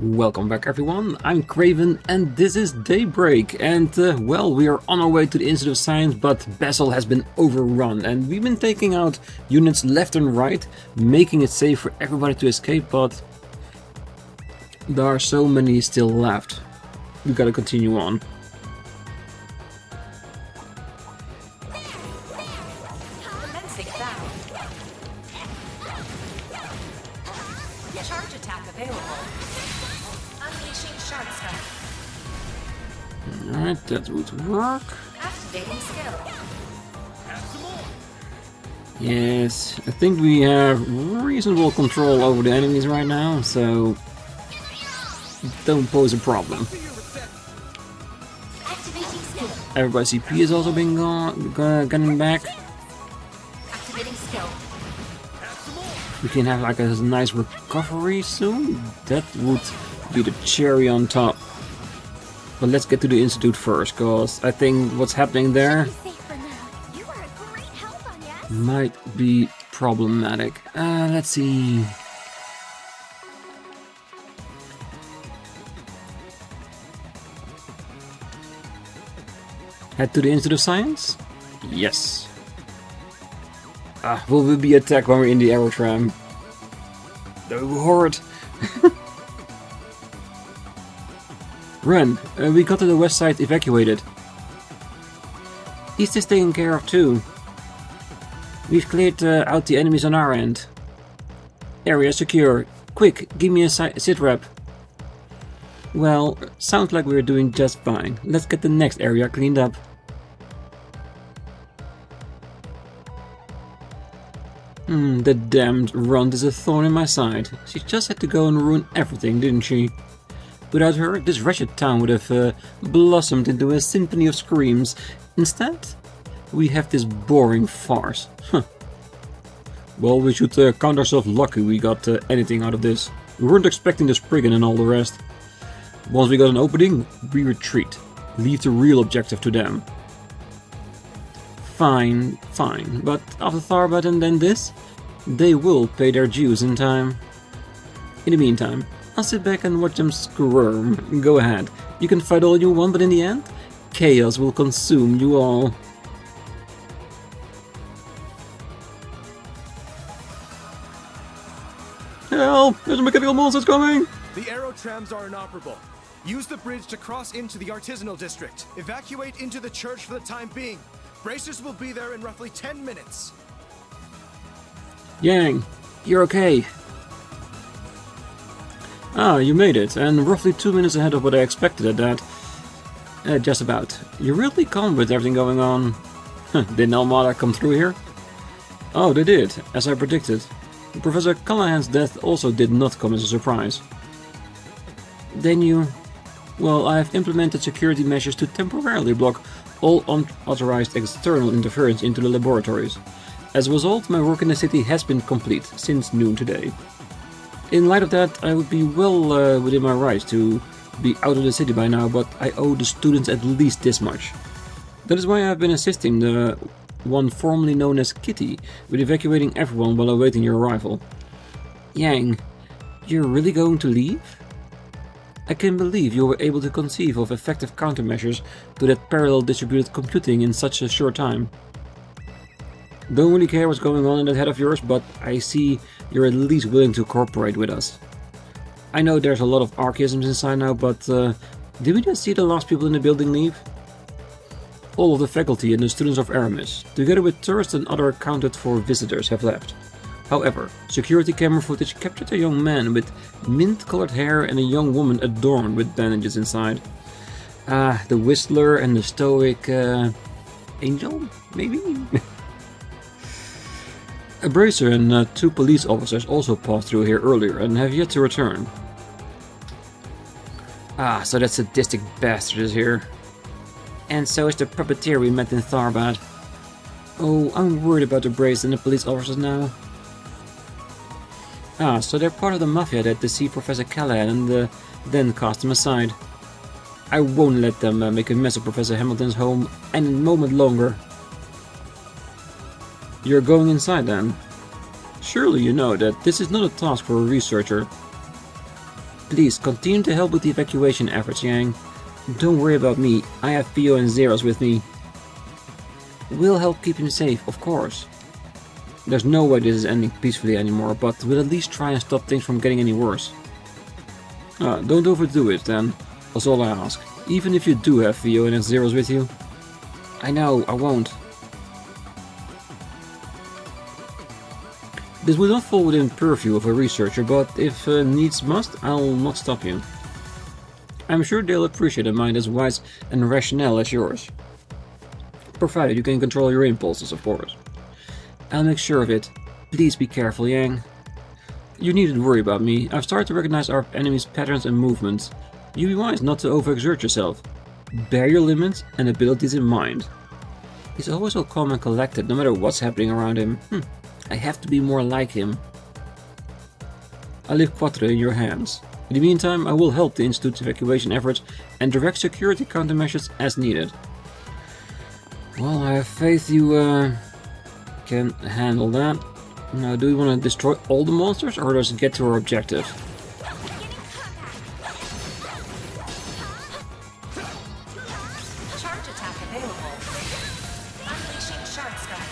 Welcome back everyone, I'm Craven and this is Daybreak, and well, we are on our way to the Institute of Science, but Basel has been overrun and we've been taking out units left and right, making it safe for everybody to escape, but there are so many still left. We gotta continue on. Charge attack available. Unleashing shark strike. Alright, that would work. Activating skill. Yes, I think we have reasonable control over the enemies right now, so don't pose a problem. Activating skill. Everybody's CP is also being getting back. Activating skill. We can have like a nice recovery soon. That would be the cherry on top. But let's get to the Institute first, because I think what's happening there might be problematic. Let's see. Head to the Institute of Science? Yes. Will we be attacked when we're in the aerotram? The horde! Run! We got to the west side evacuated. East is taken care of too. We've cleared out the enemies on our end. Area secure. Quick, give me a sit rep. Well, sounds like we're doing just fine. Let's get the next area cleaned up. The damned runt is a thorn in my side. She just had to go and ruin everything, didn't she? Without her, this wretched town would have blossomed into a symphony of screams. Instead, we have this boring farce. Huh. Well, we should count ourselves lucky we got anything out of this. We weren't expecting the spriggan and all the rest. Once we got an opening, we retreat. Leave the real objective to them. Fine, fine, but after Tharbad and then this, they will pay their dues in time. In the meantime, I'll sit back and watch them squirm. Go ahead, you can fight all you want, but in the end, chaos will consume you all. Help! There's mechanical monsters coming! The aerotrams are inoperable. Use the bridge to cross into the artisanal district. Evacuate into the church for the time being. Bracers will be there in roughly 10 minutes. Yang, you're okay. Ah, you made it, and roughly 2 minutes ahead of what I expected at that. Just about. You're really calm with everything going on. Didn't Almata come through here? Oh, they did, as I predicted. Professor Callahan's death also did not come as a surprise. Then you... Well, I have implemented security measures to temporarily block all unauthorized external interference into the laboratories. As a result, my work in the city has been complete since noon today. In light of that, I would be well within my rights to be out of the city by now, but I owe the students at least this much. That is why I have been assisting the one formerly known as Kitty with evacuating everyone while awaiting your arrival. Yang, you're really going to leave? I can believe you were able to conceive of effective countermeasures to that parallel distributed computing in such a short time. Don't really care what's going on in that head of yours, but I see you're at least willing to cooperate with us. I know there's a lot of archaisms inside now, but did we just see the last people in the building leave? All of the faculty and the students of Aramis, together with tourists and other accounted for visitors, have left. However, security camera footage captured a young man with mint-colored hair and a young woman adorned with bandages inside. The Whistler and the stoic angel, maybe? A bracer and 2 police officers also passed through here earlier and have yet to return. So that sadistic bastard is here. And so is the puppeteer we met in Tharbad. Oh, I'm worried about the brace and the police officers now. So they're part of the mafia that deceived Professor Callahan and then cast him aside. I won't let them make a mess of Professor Hamilton's home any moment longer. You're going inside then? Surely you know that this is not a task for a researcher. Please, continue to help with the evacuation efforts, Yang. Don't worry about me, I have Theo and Zeros with me. We'll help keep him safe, of course. There's no way this is ending peacefully anymore, but we'll at least try and stop things from getting any worse. Don't overdo it, then. That's all I ask. Even if you do have Theo and Zeros with you. I know, I won't. This will not fall within purview of a researcher, but if needs must, I'll not stop you. I'm sure they'll appreciate a mind as wise and rational as yours. Provided you can control your impulses, of course. I'll make sure of it. Please be careful, Yang. You needn't worry about me. I've started to recognize our enemy's patterns and movements. You be wise not to overexert yourself. Bear your limits and abilities in mind. He's always so calm and collected, no matter what's happening around him. I have to be more like him. I leave Quattro in your hands. In the meantime, I will help the Institute's evacuation efforts and direct security countermeasures as needed. Well, I have faith you can handle that. Now, do we want to destroy all the monsters or just get to our objective? Charge attack available. Unleashing Shard Strike.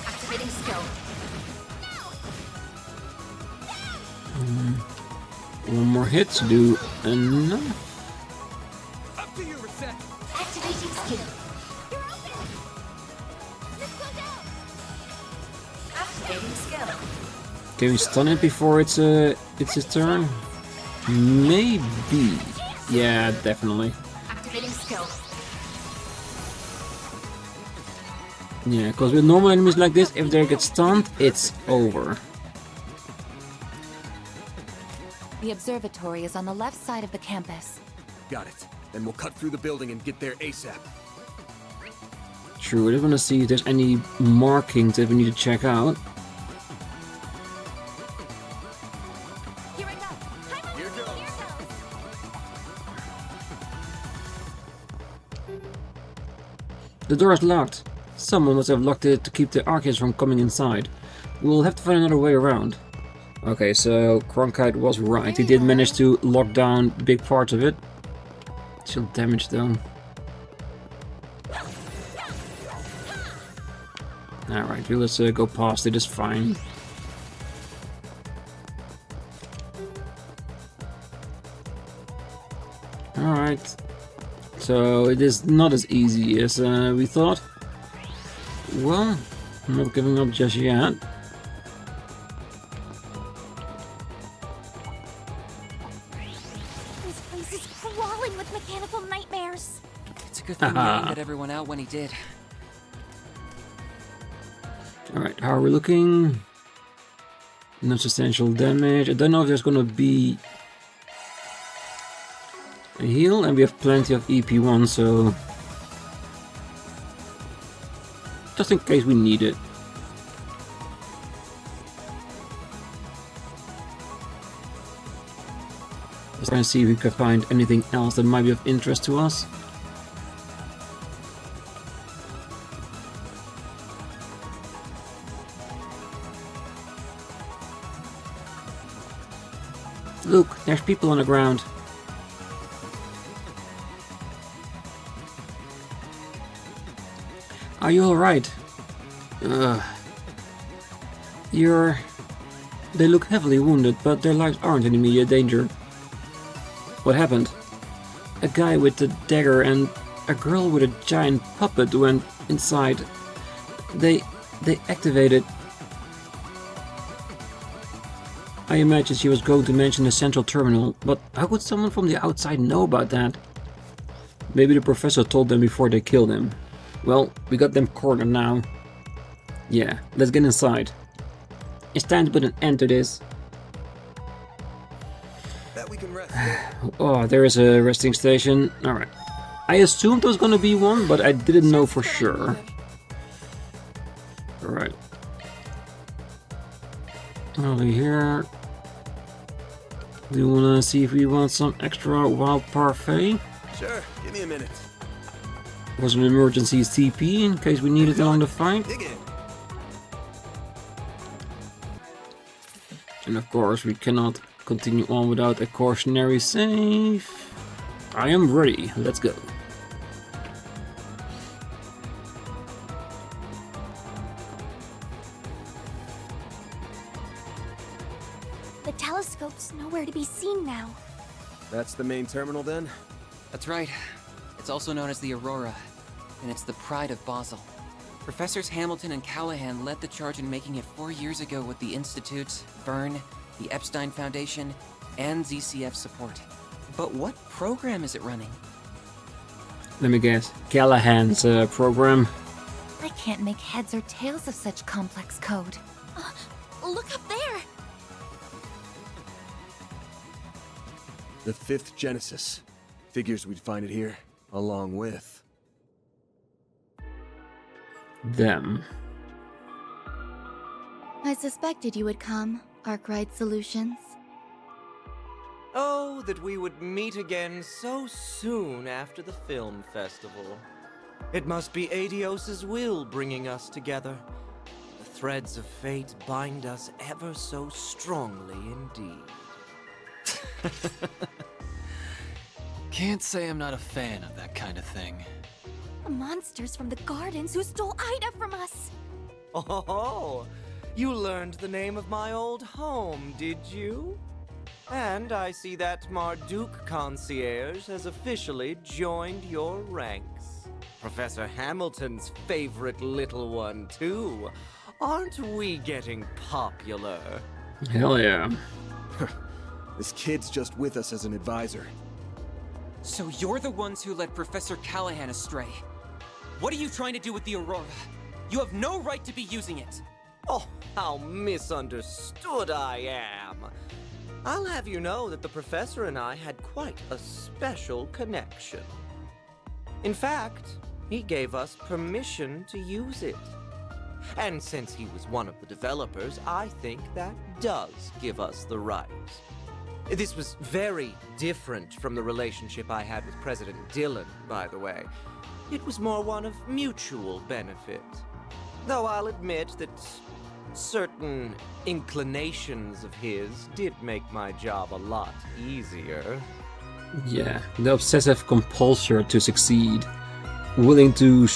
Activating skill. One more hit to do enough. Up to you, reset. Activating skill. You're open. Let's go down. Activating skill. Can we stun it before it's his turn? Maybe. Yeah, definitely. Activating skill. Yeah, because with normal enemies like this, if they get stunned, it's over. The observatory is on the left side of the campus. Got it. Then we'll cut through the building and get there ASAP. True, I just want to see if there's any markings that we need to check out. Here I go. Here goes. The door is locked. Someone must have locked it to keep the archers from coming inside. We'll have to find another way around. Okay, so Cronkite was right. He did manage to lock down big parts of it. Still damage though. Alright, let's go past it. It's fine. Alright. So it is not as easy as we thought. Well, I'm not giving up just yet. This place is crawling with mechanical nightmares. It's a good thing Yang got everyone out when he did. Alright, how are we looking? No substantial damage. I don't know if there's gonna be a heal, and we have plenty of EP1, so just in case we need it. Let's try and see if we can find anything else that might be of interest to us. Look, there's people on the ground. Are you alright? They look heavily wounded, but their lives aren't in immediate danger. What happened? A guy with a dagger and a girl with a giant puppet went inside. They activated. I imagine she was going to mention the central terminal, but how could someone from the outside know about that? Maybe the professor told them before they killed him. Well, we got them cornered now. Yeah, let's get inside. It's time to put an end to this. Bet we can rest. Oh, there is a resting station. Alright. I assumed there was gonna be one, but I didn't know for sure. Alright. Over here. Do you wanna see if we want some extra wild parfait? Sure, give me a minute. was an emergency TP in case we needed it on the fight. Dig in. And of course, we cannot continue on without a cautionary save. I am ready. Let's go. The telescope's nowhere to be seen now. That's the main terminal then? That's right. It's also known as the Aurora, and it's the pride of Basel. Professors Hamilton and Callahan led the charge in making it 4 years ago with the Institute, Byrne, the Epstein Foundation, and ZCF support. But what program is it running? Let me guess. Callahan's program. I can't make heads or tails of such complex code. Look up there! The 5th Genesis. Figures we'd find it here, along with... them. I suspected you would come, ARKRIDE Solutions. Oh, that we would meet again so soon after the film festival. It must be Adios's will bringing us together. The threads of fate bind us ever so strongly indeed. Can't say I'm not a fan of that kind of thing. The monsters from the gardens who stole Ida from us! Oh, you learned the name of my old home, did you? And I see that Marduk concierge has officially joined your ranks. Professor Hamilton's favorite little one, too. Aren't we getting popular? Hell yeah. This kid's just with us as an advisor. So you're the ones who led Professor Callahan astray. What are you trying to do with the Aurora? You have no right to be using it. Oh, how misunderstood I am. I'll have you know that the professor and I had quite a special connection. In fact, he gave us permission to use it. And since he was one of the developers, I think that does give us the right. This was very different from the relationship I had with President Dillon, by the way. It was more one of mutual benefit. Though I'll admit that certain inclinations of his did make my job a lot easier. Yeah, the obsessive compulsion to succeed. Willing to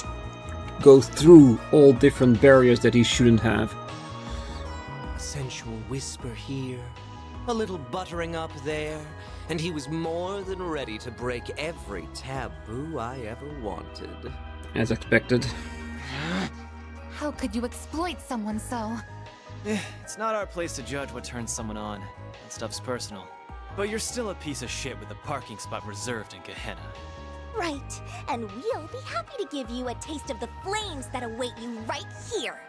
go through all different barriers that he shouldn't have. A sensual whisper here, a little buttering up there, and he was more than ready to break every taboo I ever wanted. As expected. How could you exploit someone so? It's not our place to judge what turns someone on. That stuff's personal. But you're still a piece of shit with a parking spot reserved in Gehenna. Right, and we'll be happy to give you a taste of the flames that await you right here.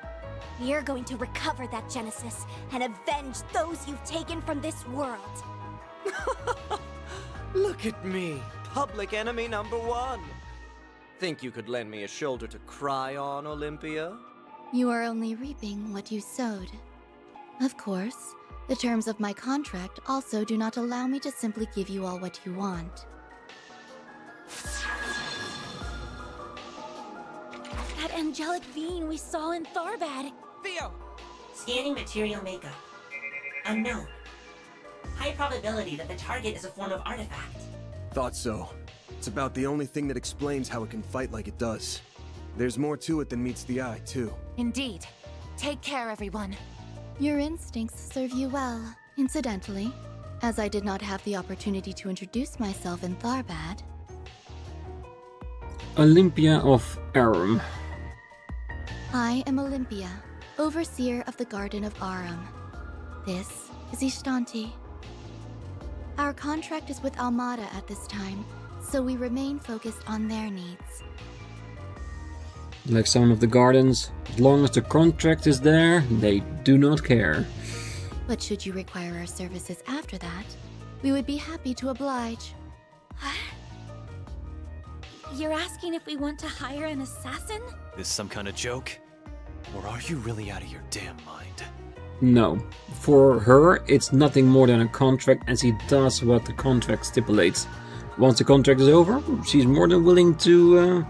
We're going to recover that Genesis and avenge those you've taken from this world. Look at me, public enemy #1. Think you could lend me a shoulder to cry on, Olympia? You are only reaping what you sowed. Of course, the terms of my contract also do not allow me to simply give you all what you want. That angelic being we saw in Tharbad. Theo! Scanning material makeup. Unknown. High probability that the target is a form of artifact. Thought so. It's about the only thing that explains how it can fight like it does. There's more to it than meets the eye, too. Indeed. Take care, everyone. Your instincts serve you well. Incidentally, as I did not have the opportunity to introduce myself in Tharbad. Olympia of Arum. I am Olympia, overseer of the Garden of Arum. This is Ishtanti. Our contract is with Almata at this time, so we remain focused on their needs. Like some of the gardens, as long as the contract is there, they do not care. But should you require our services after that, we would be happy to oblige. You're asking if we want to hire an assassin? This some kind of joke? Or are you really out of your damn mind? No. For her, it's nothing more than a contract, and she does what the contract stipulates. Once the contract is over, she's more than willing to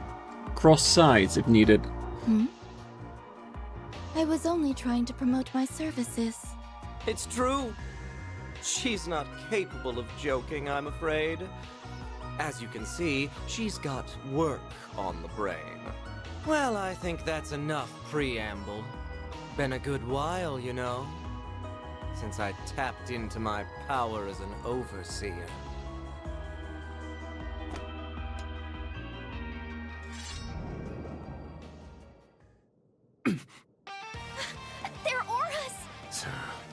cross sides if needed. I was only trying to promote my services. It's true. She's not capable of joking, I'm afraid. As you can see, she's got work on the brain. Well, I think that's enough preamble. Been a good while, you know, since I tapped into my power as an overseer. They're auras!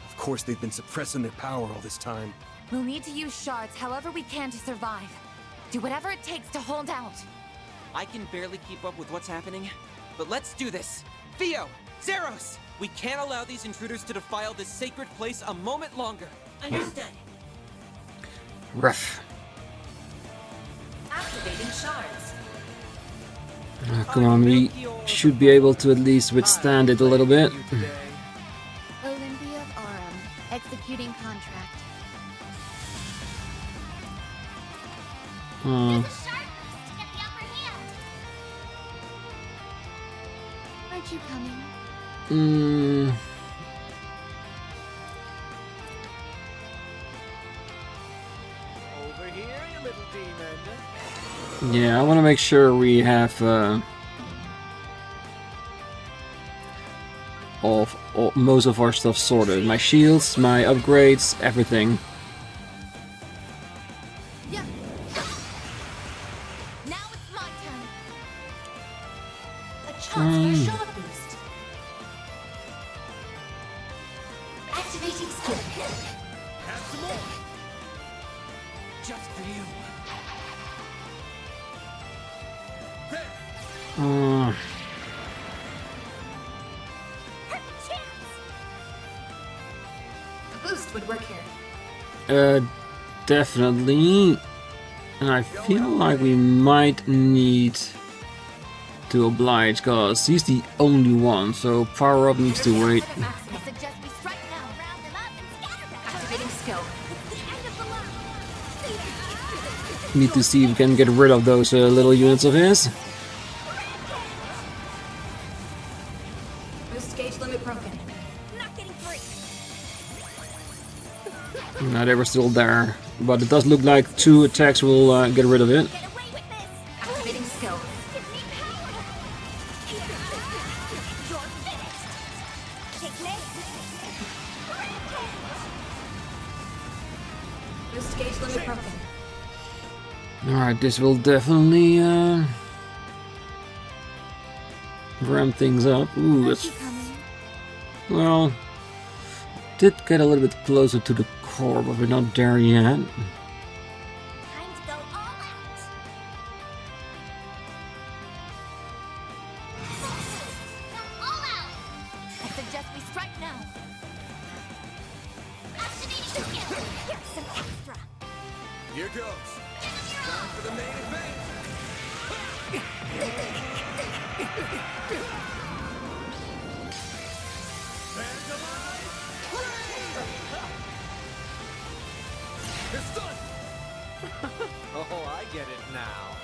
Of course they've been suppressing their power all this time. We'll need to use shards however we can to survive. Do whatever it takes to hold out. I can barely keep up with what's happening, but let's do this. Theo! Zeros! We can't allow these intruders to defile this sacred place a moment longer. Understood. Rough. Activating shards. Come on, we should be able to at least withstand it a little bit. Olympia of Arum, executing contract. Oh, Sharp boost to get the upper hand! Aren't you coming? Over here, you little demon. yeah, I want to make sure we have most of our stuff sorted. My shields, my upgrades, everything. Yeah. Now it's my turn. A chance for a sharp boost. Activating skill. Have some more. Just for you. Perfect chance! A boost would work here. Definitely. And I feel like we might need to oblige, because he's the only one, so power up needs to wait. I suggest we strike now. Round them up and scatter them! Activating skill. The end of the line! Need to see if we can get rid of those little units of his. Boost gauge limit broken. Not getting free! No, they were still there, but it does look like 2 attacks will get rid of it. Get away with this! Activating skill. Give me power! You're finished! Take this! Boost gauge limit broken. Alright, this will definitely ramp things up. Ooh, Aren't that's... you coming? Well, did get a little bit closer to the core, but we're not there yet. Time to go all out! Go all out! I suggest we strike now. Activating skill! Here's some extra! Here goes. Time for the main event. It's done. Oh, I get it now.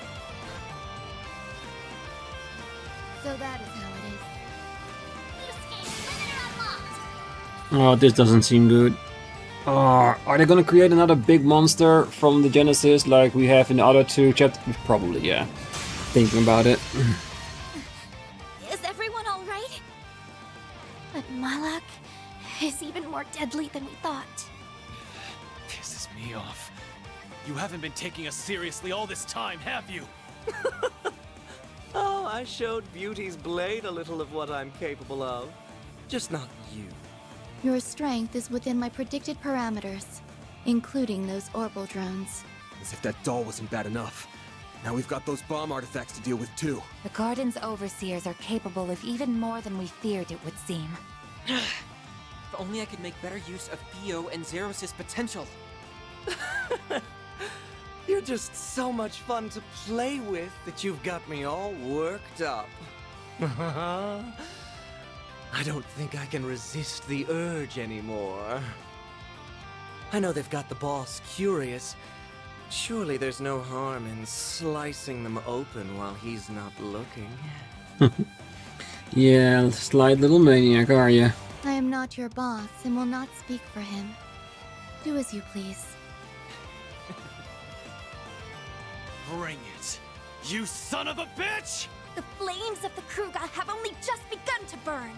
So that is how it is. Escape limiter unlocked! Oh, this doesn't seem good. Oh, are they gonna create another big monster from the Genesis like we have in the other 2 chapters? Probably, yeah. Thinking about it. Is everyone alright? But Malak is even more deadly than we thought. Pisses me off. You haven't been taking us seriously all this time, have you? Oh, I showed Beauty's blade a little of what I'm capable of. Just not you. Your strength is within my predicted parameters, including those orbital drones. As if that doll wasn't bad enough. Now we've got those bomb artifacts to deal with too. The Garden's overseers are capable of even more than we feared it would seem. If only I could make better use of Theo and Zeros' potential. You're just so much fun to play with that you've got me all worked up. I don't think I can resist the urge anymore. I know they've got the boss curious, Surely there's no harm in slicing them open while he's not looking. Yeah, slight little maniac, are you? I am not your boss and will not speak for him. Do as you please. Bring it, you son of a bitch! The flames of the Kruga have only just begun to burn.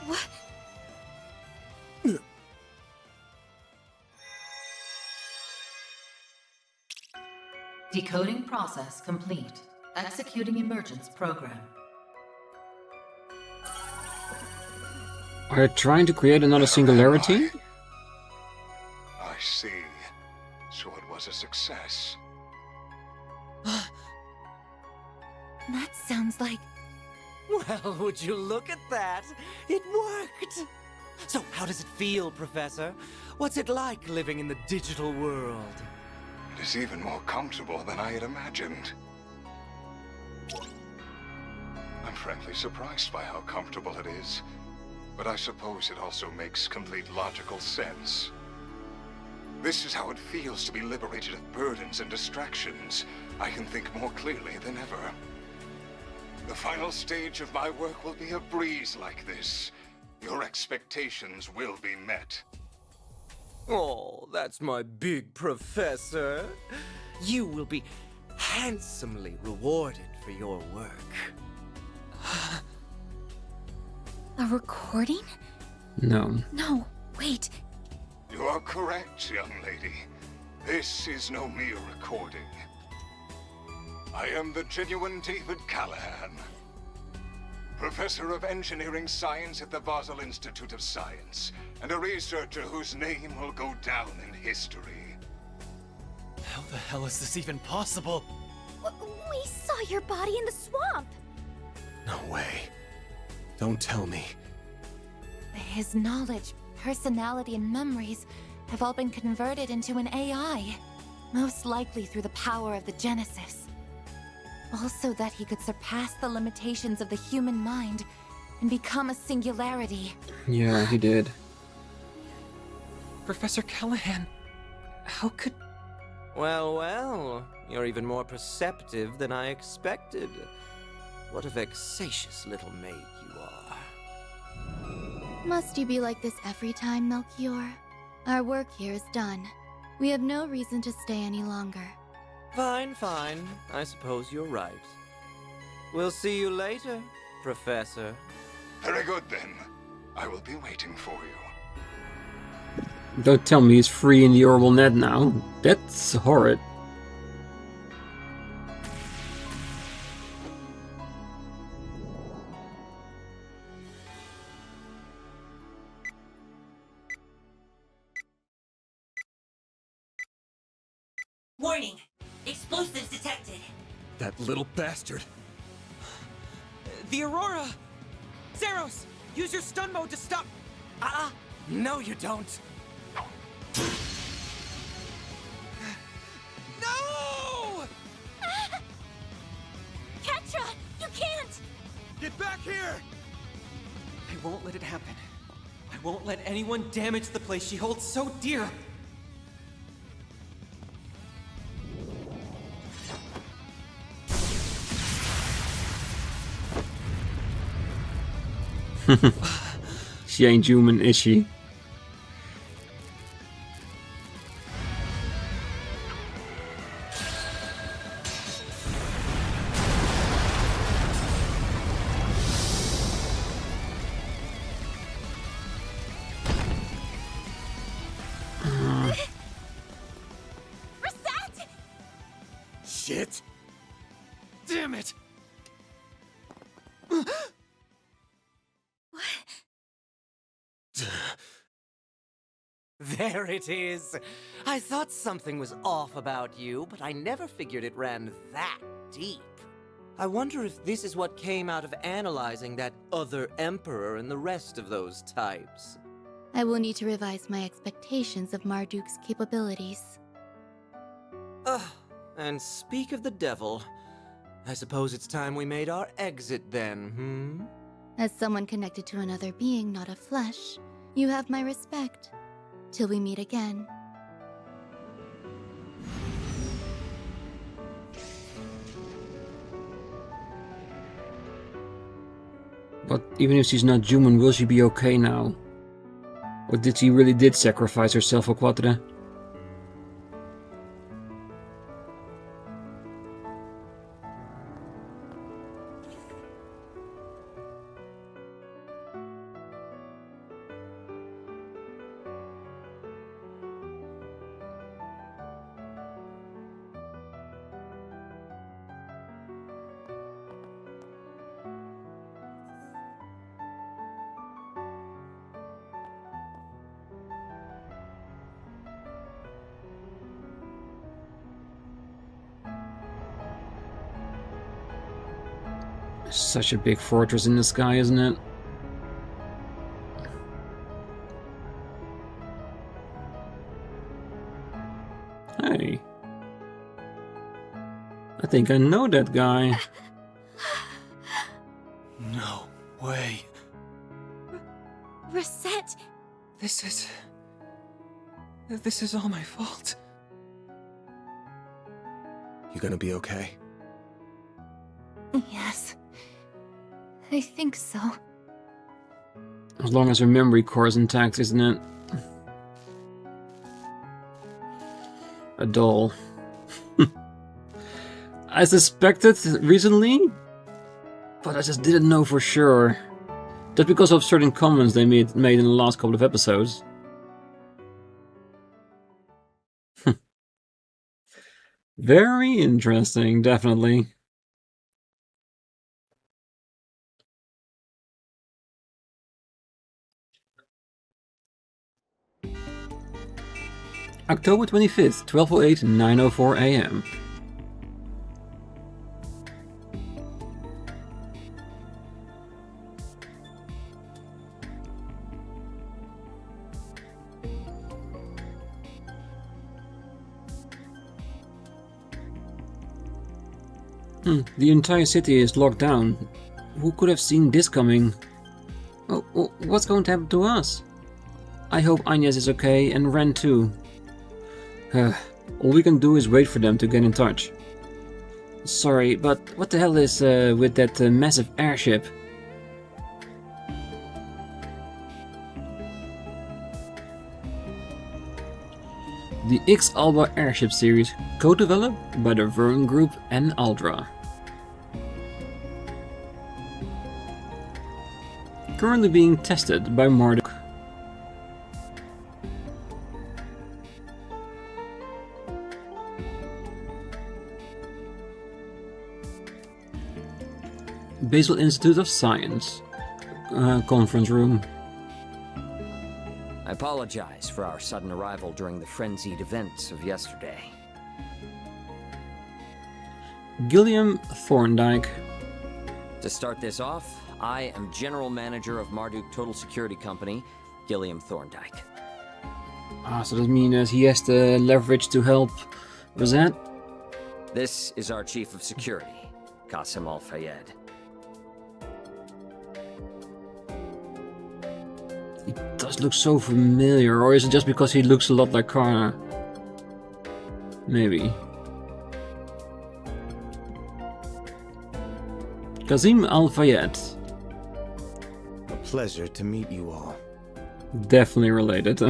What? Decoding process complete. Executing emergence program. Are you trying to create another singularity? I see. So it was a success. That sounds like... Well, would you look at that? It worked! So how does it feel, Professor? What's it like living in the digital world? It is even more comfortable than I had imagined. I'm frankly surprised by how comfortable it is. But I suppose it also makes complete logical sense. This is how it feels to be liberated of burdens and distractions. I can think more clearly than ever. The final stage of my work will be a breeze like this. Your expectations will be met. Oh, that's my big professor. You will be handsomely rewarded for your work. a recording? No. No, wait. You are correct, young lady. This is no mere recording. I am the genuine David Callahan, Professor of Engineering Science at the Basel Institute of Science, and a researcher whose name will go down in history. How the hell is this even possible? We saw your body in the swamp! No way. Don't tell me. His knowledge, personality, and memories have all been converted into an AI. Most likely through the power of the Genesis. Also that he could surpass the limitations of the human mind and become a singularity. Yeah, he did. Professor Callahan, how could... Well, you're even more perceptive than I expected. What a vexatious little maid you are. Must you be like this every time, Melchior? Our work here is done. We have no reason to stay any longer. Fine. I suppose you're right. We'll see you later, Professor. Very good, then. I will be waiting for you. Don't tell me he's free in the orbital net now. That's horrid. Warning! Explosives detected. That little bastard. The Aurora! Zeros! Use your stun mode to stop... No you don't. No! Ketra, you can't! Get back here! I won't let it happen. I won't let anyone damage the place she holds so dear. She ain't human, is she? Reset! Shit! Damn it! There it is. I thought something was off about you, but I never figured it ran that deep. I wonder if this is what came out of analyzing that other emperor and the rest of those types. I will need to revise my expectations of Marduk's capabilities. And speak of the devil, I suppose it's time we made our exit then, As someone connected to another being, not of flesh, you have my respect. Till we meet again. But even if she's not human, will she be okay now? Or did she really did sacrifice herself for Quatre? Such a big fortress in the sky, isn't it? Hey. I think I know that guy. No way. Reset! This is all my fault. You gonna be okay? Yes. I think so. As long as her memory core is intact, isn't it? A doll. I suspected recently, but I just didn't know for sure. Just because of certain comments they made in the last couple of episodes. Very interesting, definitely. October 25th, 12:08, 9:04 AM. The entire city is locked down. Who could have seen this coming? Oh, what's going to happen to us? I hope Agnes is okay and Ren too. All we can do is wait for them to get in touch. Sorry, but what the hell is with that massive airship? The X Alba airship series, co-developed by the Verne Group and Aldra. Currently being tested by Marduk. Basel Institute of Science. Conference room. I apologize for our sudden arrival during the frenzied events of yesterday. Gilliam Thorndike. To start this off, I am General Manager of Marduk Total Security Company, Gilliam Thorndike. So that means he has the leverage to help Rosette? This is our Chief of Security, Qasim Al-Fayed. He does look so familiar, or is it just because he looks a lot like Karna? Maybe. Qasim Al-Fayed. A pleasure to meet you all. Definitely related.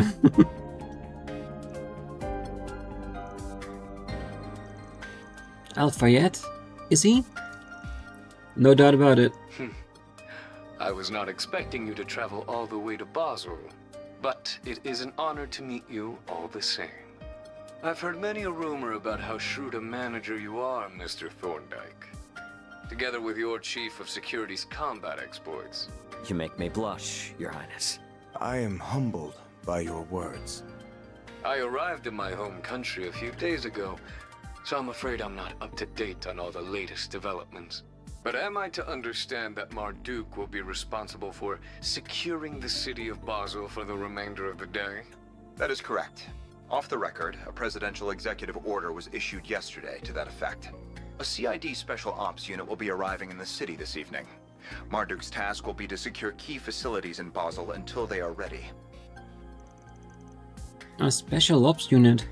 Al-Fayed? Is he? No doubt about it. I was not expecting you to travel all the way to Basel, but it is an honor to meet you all the same. I've heard many a rumor about how shrewd a manager you are, Mr. Thorndike. Together with your Chief of Security's combat exploits. You make me blush, Your Highness. I am humbled by your words. I arrived in my home country a few days ago, so I'm afraid I'm not up to date on all the latest developments. But am I to understand that Marduk will be responsible for securing the city of Basel for the remainder of the day? That is correct. Off the record, a presidential executive order was issued yesterday to that effect. A CID Special Ops unit will be arriving in the city this evening. Marduk's task will be to secure key facilities in Basel until they are ready. A Special Ops unit?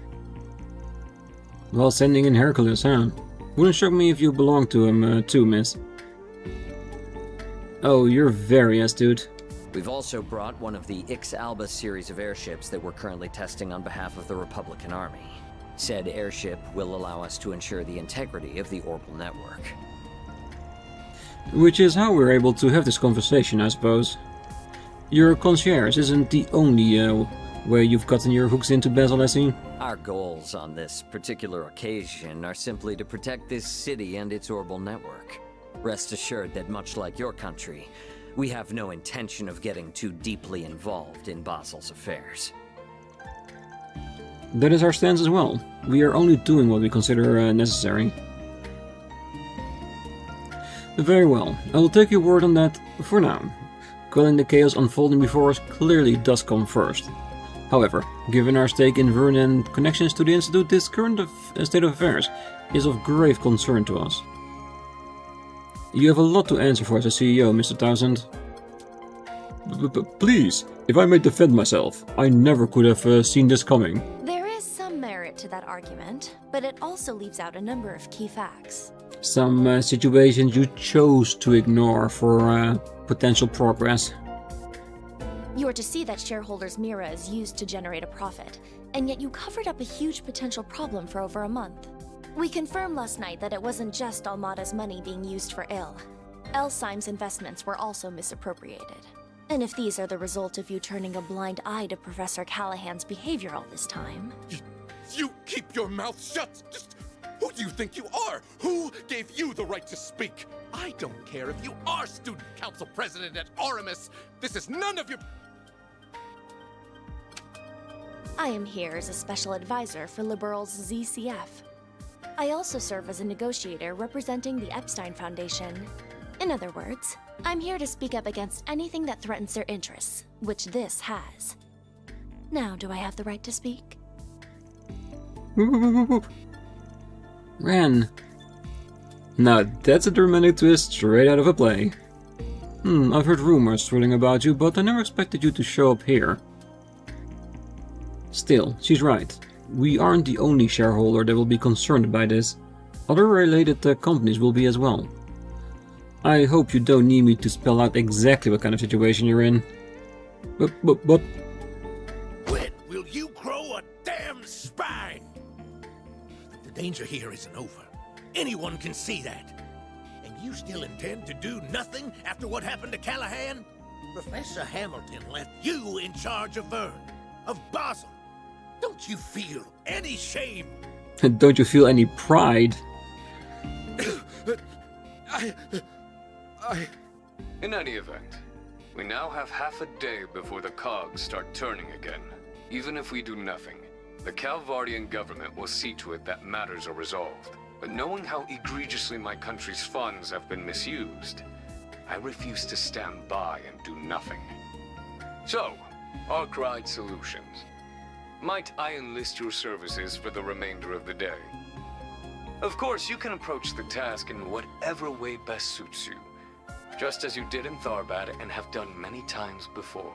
Well, sending in Hercules, huh? Wouldn't shock me if you belonged to him too, miss. Oh, you're very astute. We've also brought one of the Ix-Alba series of airships that we're currently testing on behalf of the Republican Army. Said airship will allow us to ensure the integrity of the orbital network. Which is how we're able to have this conversation, I suppose. Your concierge isn't the only way you've gotten your hooks into Basil, I see. Our goals on this particular occasion are simply to protect this city and its orbital network. Rest assured that much like your country, we have no intention of getting too deeply involved in Basil's affairs. That is our stance as well. We are only doing what we consider necessary. Very well, I will take your word on that for now. Quelling the chaos unfolding before us clearly does come first. However, given our stake in Vern and connections to the Institute, this current state of affairs is of grave concern to us. You have a lot to answer for as a CEO, Mr. Townsend. Please, if I may defend myself, I never could have seen this coming. There is some merit to that argument, but it also leaves out a number of key facts. Some situations you chose to ignore for potential progress. You are to see that shareholders' Mira is used to generate a profit, and yet you covered up a huge potential problem for over a month. We confirmed last night that it wasn't just Almata's money being used for ill. Elsheim's investments were also misappropriated. And if these are the result of you turning a blind eye to Professor Callahan's behavior all this time... You keep your mouth shut! Just who do you think you are? Who gave you the right to speak? I don't care if you are student council president at Aramis. This is none of your... I am here as a special advisor for Liberal's ZCF. I also serve as a negotiator representing the Epstein Foundation. In other words, I'm here to speak up against anything that threatens their interests, which this has. Now, do I have the right to speak? Ren. Now that's a dramatic twist straight out of a play. I've heard rumors swirling about you, but I never expected you to show up here. Still, she's right. We aren't the only shareholder that will be concerned by this. Other related companies will be as well. I hope you don't need me to spell out exactly what kind of situation you're in. But... When will you grow a damn spine? The danger here isn't over. Anyone can see that. And you still intend to do nothing after what happened to Callahan? Professor Hamilton left you in charge of Vern, of Basel. Don't you feel any shame? Don't you feel any pride? In any event, we now have half a day before the cogs start turning again. Even if we do nothing, the Calvardian government will see to it that matters are resolved. But knowing how egregiously my country's funds have been misused, I refuse to stand by and do nothing. So, ARKRIDE Solutions. Might I enlist your services for the remainder of the day? Of course, you can approach the task in whatever way best suits you, just as you did in Tharbad and have done many times before.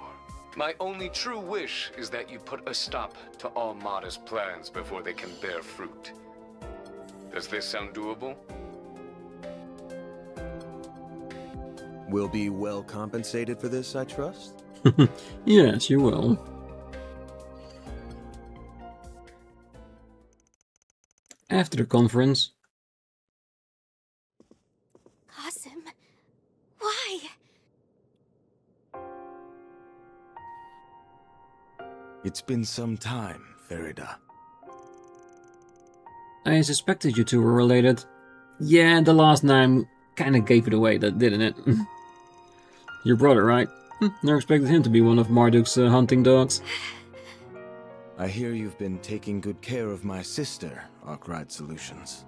My only true wish is that you put a stop to Almata's plans before they can bear fruit. Does this sound doable? We'll be well compensated for this, I trust? Yes, you will. After the conference... Qasim, why? It's been some time, Farida. I suspected you two were related. Yeah, the last name kinda gave it away, didn't it? Your brother, right? Never expected him to be one of Marduk's hunting dogs. I hear you've been taking good care of my sister, ARKRIDE Solutions.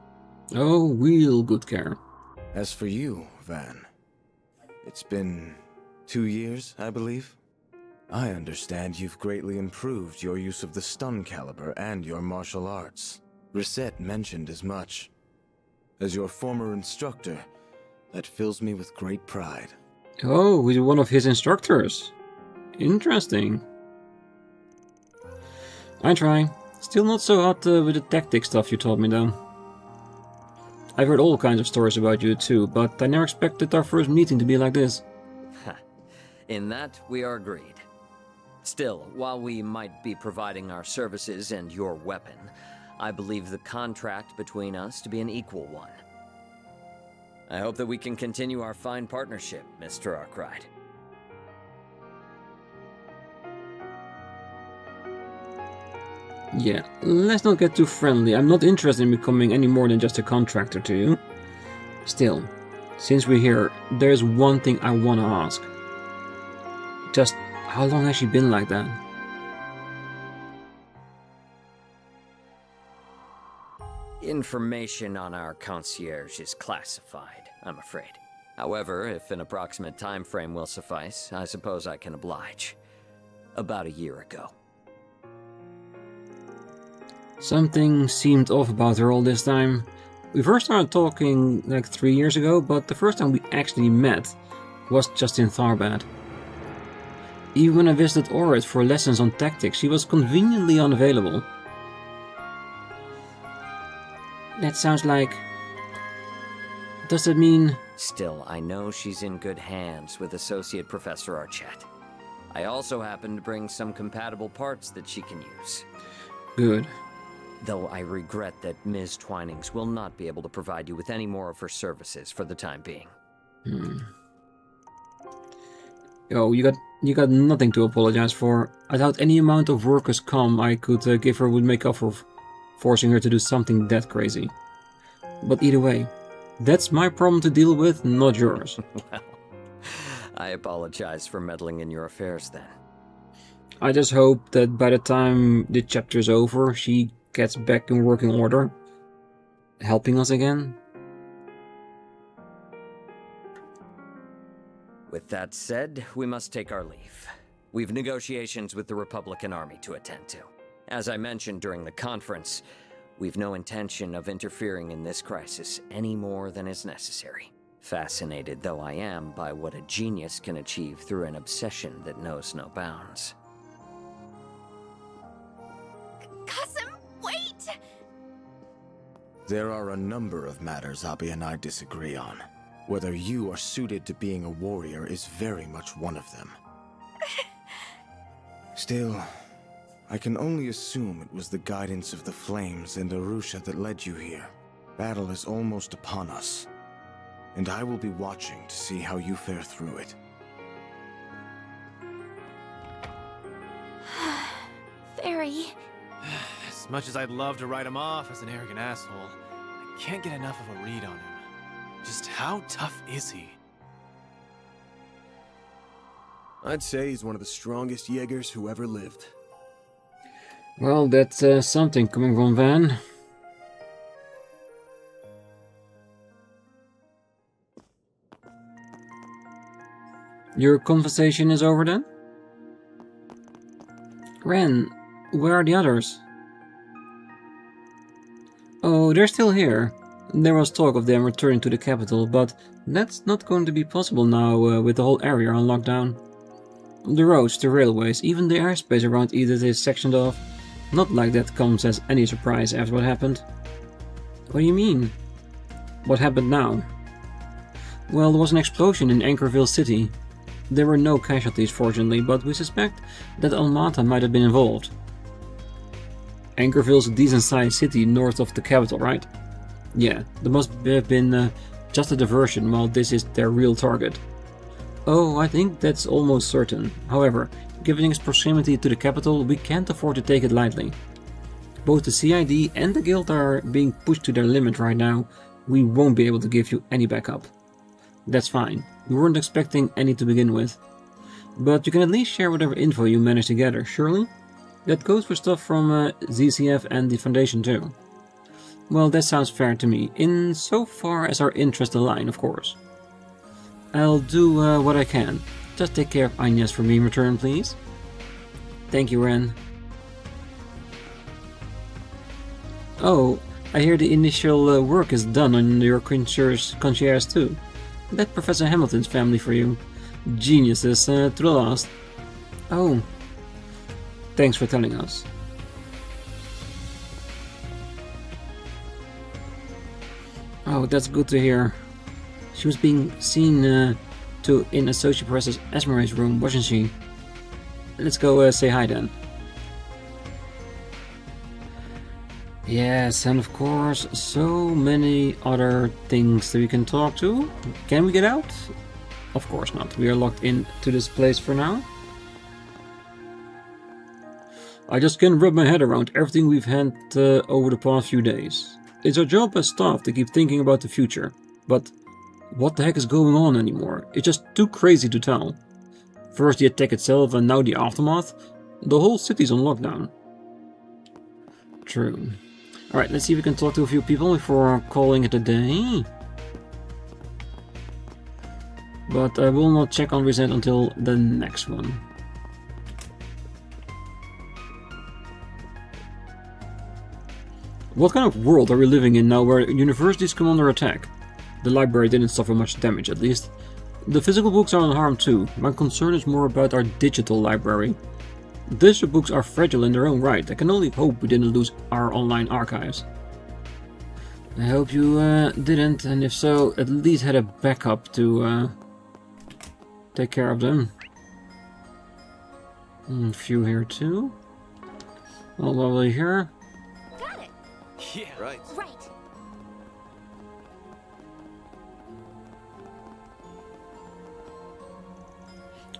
Oh, real good care. As for you, Van, it's been 2 years, I believe? I understand you've greatly improved your use of the stun caliber and your martial arts. Reset mentioned as much. As your former instructor, that fills me with great pride. Oh, he's one of his instructors. Interesting. I try. Still not so hot with the tactic stuff you taught me though. I've heard all kinds of stories about you too, but I never expected our first meeting to be like this. In that, we are agreed. Still, while we might be providing our services and your weapon, I believe the contract between us to be an equal one. I hope that we can continue our fine partnership, Mr. ARKRIDE. Yeah, let's not get too friendly. I'm not interested in becoming any more than just a contractor to you. Still, since we're here, there's one thing I want to ask. Just how long has she been like that? Information on our concierge is classified, I'm afraid. However, if an approximate time frame will suffice, I suppose I can oblige. About a year ago. Something seemed off about her all this time. We first started talking like 3 years ago, but the first time we actually met was just in Tharbad. Even when I visited Orid for lessons on tactics, she was conveniently unavailable. That sounds like... Does that mean... Still, I know she's in good hands with Associate Professor Archett. I also happen to bring some compatible parts that she can use. Good. Though I regret that Ms. Twinings will not be able to provide you with any more of her services for the time being. Oh, you got nothing to apologize for. I doubt any amount of workers' comp I could give her would make up for forcing her to do something that crazy. But either way, that's my problem to deal with, not yours. Well, I apologize for meddling in your affairs then. I just hope that by the time the chapter's over, she gets back in working order, helping us again. With that said, we must take our leave. We've negotiations with the Republican Army to attend to. As I mentioned during the conference, we've no intention of interfering in this crisis any more than is necessary. Fascinated though I am by what a genius can achieve through an obsession that knows no bounds. Wait! There are a number of matters Abi and I disagree on. Whether you are suited to being a warrior is very much one of them. Still, I can only assume it was the guidance of the flames and Arusha that led you here. Battle is almost upon us, and I will be watching to see how you fare through it. Very. As much as I'd love to write him off as an arrogant asshole, I can't get enough of a read on him. Just how tough is he? I'd say he's one of the strongest Jaegers who ever lived. Well, that's something coming from Van. Your conversation is over then? Ren, where are the others? Oh, they're still here. There was talk of them returning to the capital, but that's not going to be possible now with the whole area on lockdown. The roads, the railways, even the airspace around Edith is sectioned off. Not like that comes as any surprise after what happened. What do you mean? What happened now? Well, there was an explosion in Anchorville City. There were no casualties, fortunately, but we suspect that Almata might have been involved. Anchorville's a decent-sized city north of the capital, right? Yeah, there must have been just a diversion while this is their real target. Oh, I think that's almost certain. However, given its proximity to the capital, we can't afford to take it lightly. Both the CID and the Guild are being pushed to their limit right now. We won't be able to give you any backup. That's fine. We weren't expecting any to begin with. But you can at least share whatever info you manage to gather, surely? That goes for stuff from ZCF and the Foundation too. Well, that sounds fair to me, in so far as our interests align, of course. I'll do what I can. Just take care of Agnes for me in return, please. Thank you, Ren. Oh, I hear the initial work is done on your concierge too. That Professor Hamilton's family for you. Geniuses to the last. Oh, thanks for telling us. Oh, that's good to hear. She was being seen in Associate Professor Esmeralda's room, wasn't she? Let's go say hi then. Yes, and of course, so many other things that we can talk to. Can we get out? Of course not. We are locked into this place for now. I just can't wrap my head around everything we've had over the past few days. It's our job as staff to keep thinking about the future, but what the heck is going on anymore? It's just too crazy to tell. First the attack itself and now the aftermath. The whole city's on lockdown. True. Alright, let's see if we can talk to a few people before calling it a day. But I will not check on reset until the next one. What kind of world are we living in now where universities come under attack? The library didn't suffer much damage, at least. The physical books are unharmed too. My concern is more about our digital library. Digital books are fragile in their own right. I can only hope we didn't lose our online archives. I hope you didn't, and if so, at least had a backup to take care of them. A few here too. Well, while we're here. Got it. Yeah, right. Right.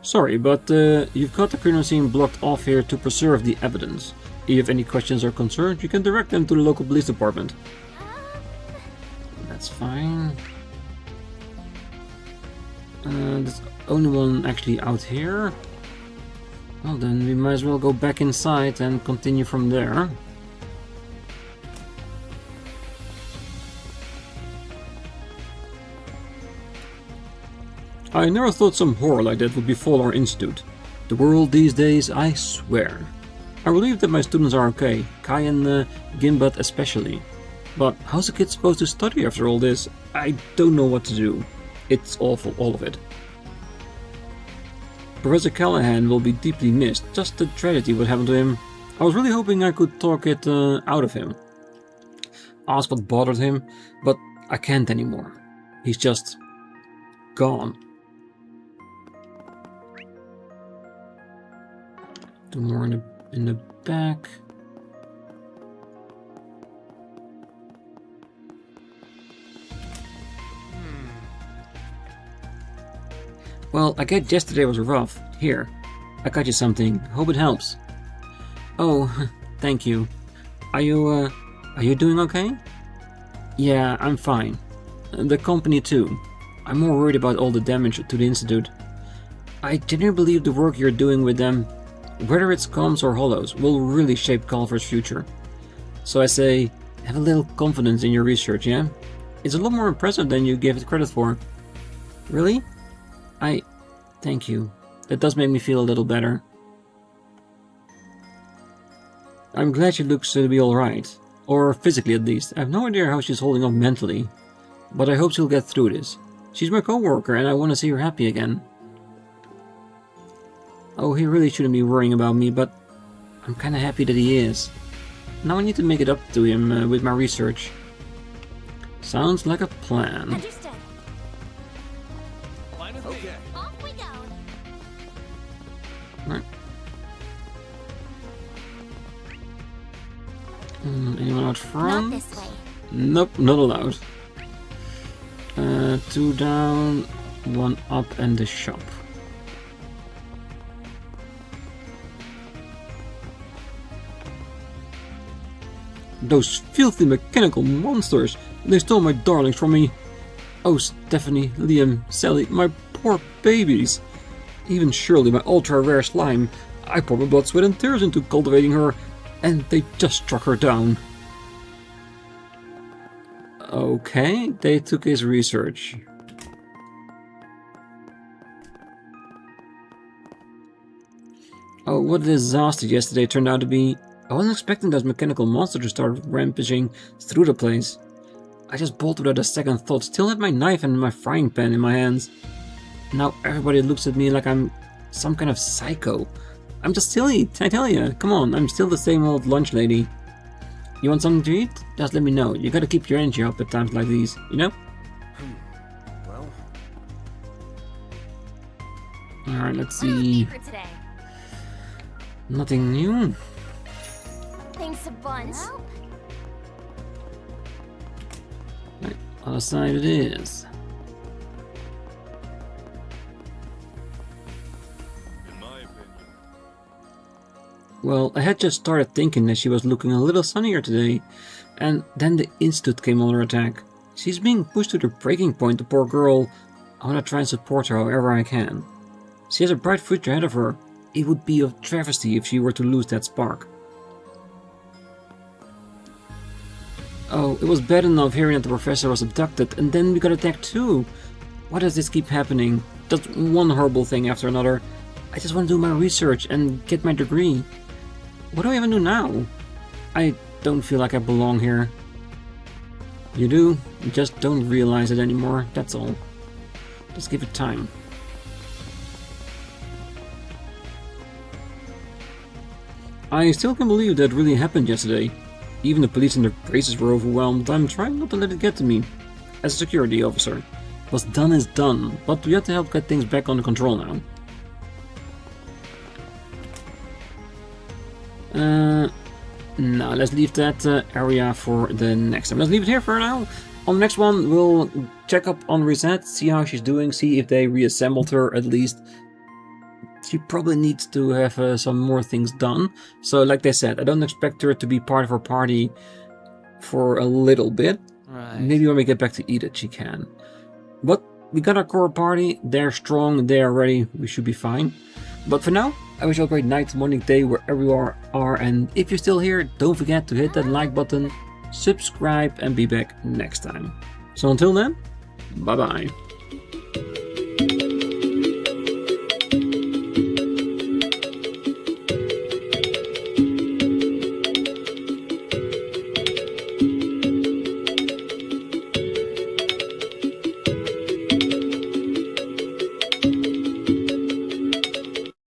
Sorry, but you've got the criminal scene blocked off here to preserve the evidence. If you have any questions or concerns, you can direct them to the local police department. That's fine. There's only one actually out here. Well then, we might as well go back inside and continue from there. I never thought some horror like that would befall our institute. The world these days, I swear. I'm relieved that my students are okay, Kai and Gimbat especially. But how's a kid supposed to study after all this? I don't know what to do. It's awful, all of it. Professor Callahan will be deeply missed, just the tragedy what happened to him. I was really hoping I could talk it out of him. Ask what bothered him, but I can't anymore. He's just gone. Two more in the back. Well, I guess yesterday was rough. Here, I got you something. Hope it helps. Oh, thank you. Are you doing okay? Yeah, I'm fine. The company too. I'm more worried about all the damage to the Institute. I genuinely believe the work you're doing with them, whether it's comms or hollows, will really shape Calvard's future. So I say, have a little confidence in your research, yeah? It's a lot more impressive than you gave it credit for. Really? Thank you. That does make me feel a little better. I'm glad she looks to be alright. Or physically at least. I have no idea how she's holding up mentally. But I hope she'll get through this. She's my co-worker and I want to see her happy again. Oh, he really shouldn't be worrying about me, but I'm kinda happy that he is. Now I need to make it up to him with my research. Sounds like a plan. Understood. Okay. Off we go. Right. Anyone out front? Not this way. Nope, not allowed. 2 down, 1 up, and the shop. Those filthy mechanical monsters! They stole my darlings from me! Oh, Stephanie, Liam, Sally, my poor babies! Even Shirley, my ultra-rare slime. I poured my blood, sweat and tears into cultivating her, and they just struck her down. Okay, they took his research. Oh, what a disaster yesterday turned out to be. I wasn't expecting those mechanical monsters to start rampaging through the place. I just bolted without a second thought, still had my knife and my frying pan in my hands. Now everybody looks at me like I'm some kind of psycho. I'm just silly, I tell you. Come on, I'm still the same old lunch lady. You want something to eat? Just let me know. You gotta keep your energy up at times like these, you know? Well, Alright, let's see. Nothing new. Thanks a bunch. Right, other side it is. Well, I had just started thinking that she was looking a little sunnier today, and then the Institute came under attack. She's being pushed to the breaking point, the poor girl. I want to try and support her however I can. She has a bright future ahead of her. It would be a travesty if she were to lose that spark. Oh, it was bad enough hearing that the professor was abducted, and then we got attacked too. Why does this keep happening? Just one horrible thing after another. I just want to do my research and get my degree. What do I even do now? I don't feel like I belong here. You do, you just don't realize it anymore, that's all. Just give it time. I still can't believe that really happened yesterday. Even the police and their braces were overwhelmed. I'm trying not to let it get to me. As a security officer, what's done is done, but we have to help get things back under control now. Now let's leave that area for the next time. Let's leave it here for now. On the next one, we'll check up on Reset, see how she's doing, see if they reassembled her at least. She probably needs to have some more things done. So like they said, I don't expect her to be part of our party for a little bit. Right. Maybe when we get back to Edith, she can. But we got our core party, they're strong, they're ready, we should be fine. But for now, I wish you a great night, morning, day, wherever you are. And if you're still here, don't forget to hit that like button, subscribe, and be back next time. So until then, bye bye.